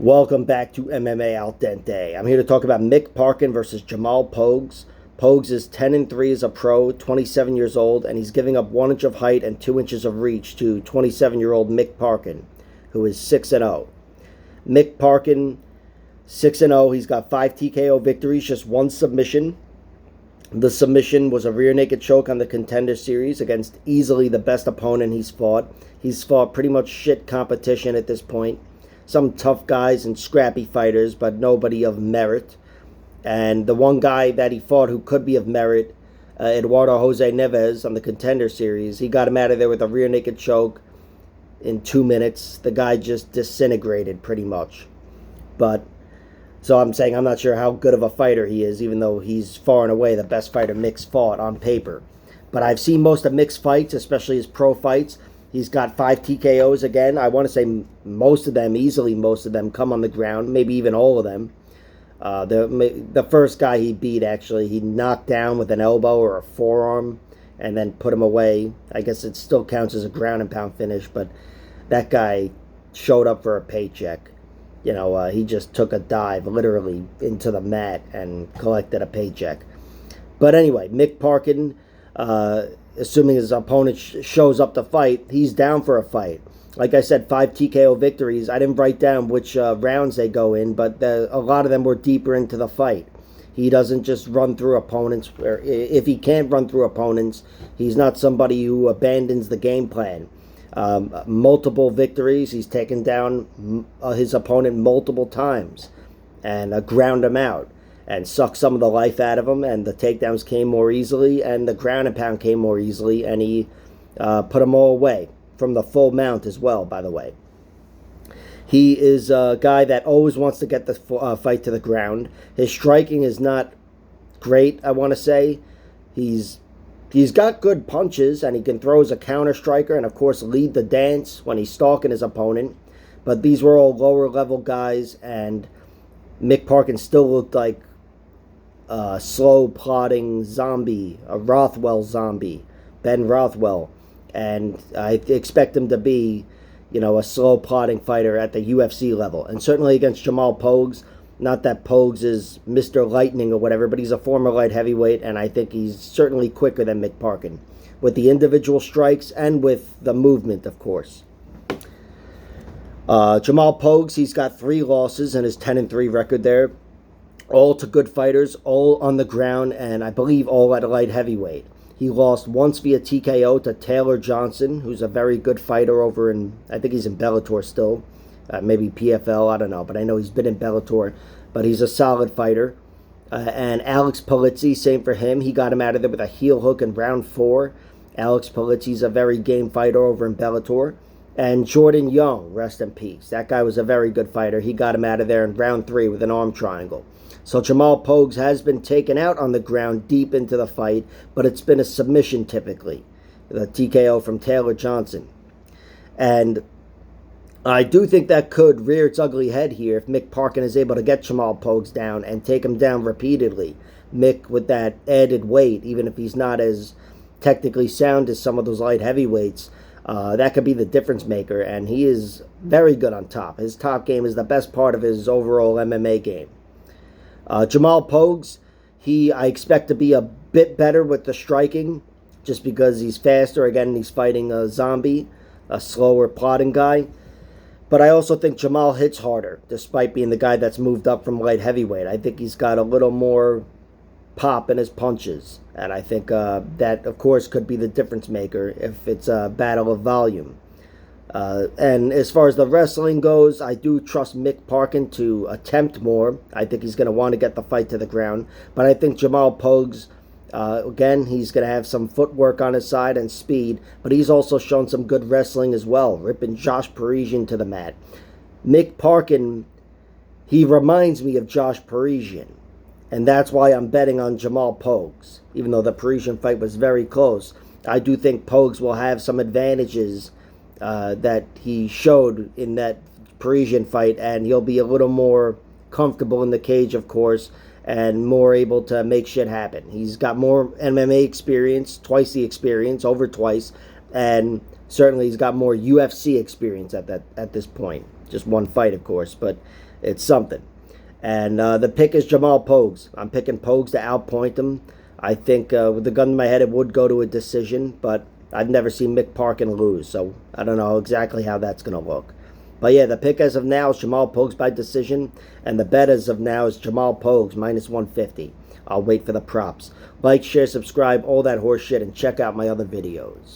Welcome back to MMA Al Dente. I'm here to talk about Mick Parkin versus Jamal Pogues. Pogues is 10-3 as a pro, 27 years old, and he's giving up 1 inch of height and 2 inches of reach to 27-year-old Mick Parkin, who is 6-0. Mick Parkin, 6-0. He's got 5 TKO victories, just 1 submission. The submission was a rear naked choke on the Contender Series against easily the best opponent he's fought. He's fought pretty much shit competition at this point. Some tough guys and scrappy fighters, but nobody of merit. And the one guy that he fought who could be of merit, Eduardo Jose Neves on the Contender Series, he got him out of there with a rear naked choke in 2 minutes. The guy just disintegrated pretty much. But so I'm saying I'm not sure how good of a fighter he is, even though he's far and away the best fighter Mick's fought on paper. But I've seen most of Mick's fights, especially his pro fights. He's got 5 TKOs again. I want to say most of them, easily most of them, come on the ground, maybe even all of them. The first guy he beat, actually, he knocked down with an elbow or a forearm and then put him away. I guess it still counts as a ground and pound finish, but that guy showed up for a paycheck. He just took a dive literally into the mat and collected a paycheck. But anyway, Mick Parkin, assuming his opponent shows up to fight, he's down for a fight. Like I said, 5 TKO victories. I didn't write down which rounds they go in, but a lot of them were deeper into the fight. He doesn't just run through opponents. Or if he can't run through opponents, he's not somebody who abandons the game plan. Multiple victories. He's taken down his opponent multiple times and ground him out and sucked some of the life out of him, and the takedowns came more easily and the ground and pound came more easily, and he put them all away from the full mount as well, by the way. He is a guy that always wants to get the fight to the ground. His striking is not great, I want to say. He's got good punches, and he can throw as a counter striker and, of course, lead the dance when he's stalking his opponent. But these were all lower-level guys, and Mick Parkin still looked like a slow, plodding zombie, a Rothwell zombie, Ben Rothwell. And I expect him to be, a slow, plodding fighter at the UFC level. And certainly against Jamal Pogues. Not that Pogues is Mr. Lightning or whatever, but he's a former light heavyweight, and I think he's certainly quicker than Mick Parkin, with the individual strikes and with the movement, of course. Jamal Pogues, he's got 3 losses in his 10-3 record there. All to good fighters, all on the ground, and I believe all at a light heavyweight. He lost once via TKO to Taylor Johnson, who's a very good fighter over in, I think he's in Bellator still. Maybe PFL, I don't know, but I know he's been in Bellator, but he's a solid fighter. And Alex Polizzi, same for him. He got him out of there with a heel hook in round 4. Alex Polizzi's a very game fighter over in Bellator. And Jordan Young, rest in peace. That guy was a very good fighter. He got him out of there in round 3 with an arm triangle. So Jamal Pogues has been taken out on the ground deep into the fight, but it's been a submission typically. The TKO from Taylor Johnson. And I do think that could rear its ugly head here if Mick Parkin is able to get Jamal Pogues down and take him down repeatedly. Mick, with that added weight, even if he's not as technically sound as some of those light heavyweights, that could be the difference maker, and he is very good on top. His top game is the best part of his overall MMA game. Jamal Pogues, I expect to be a bit better with the striking, just because he's faster. Again, he's fighting a zombie, a slower, plodding guy. But I also think Jamal hits harder, despite being the guy that's moved up from light heavyweight. I think he's got a little more pop in his punches. And I think that, of course, could be the difference maker if it's a battle of volume. And as far as the wrestling goes, I do trust Mick Parkin to attempt more. I think he's going to want to get the fight to the ground. But I think Jamal Pogues, again, he's going to have some footwork on his side and speed, but he's also shown some good wrestling as well, ripping Josh Parisian to the mat. Mick Parkin, he reminds me of Josh Parisian, and that's why I'm betting on Jamal Pogues. Even though the Parisian fight was very close, I do think Pogues will have some advantages that he showed in that Parisian fight, and he'll be a little more comfortable in the cage, of course, and more able to make shit happen. He's got more MMA experience, twice the experience, over twice, and certainly he's got more UFC experience at this point. Just one fight, of course, but it's something. And the pick is Jamal Pogues. I'm picking Pogues to outpoint him. I think with the gun in my head, it would go to a decision, but I've never seen Mick Parkin lose, so I don't know exactly how that's going to look. But yeah, the pick as of now is Jamal Pogues by decision, and the bet as of now is Jamal Pogues minus 150. I'll wait for the props. Like, share, subscribe, all that horse shit, and check out my other videos.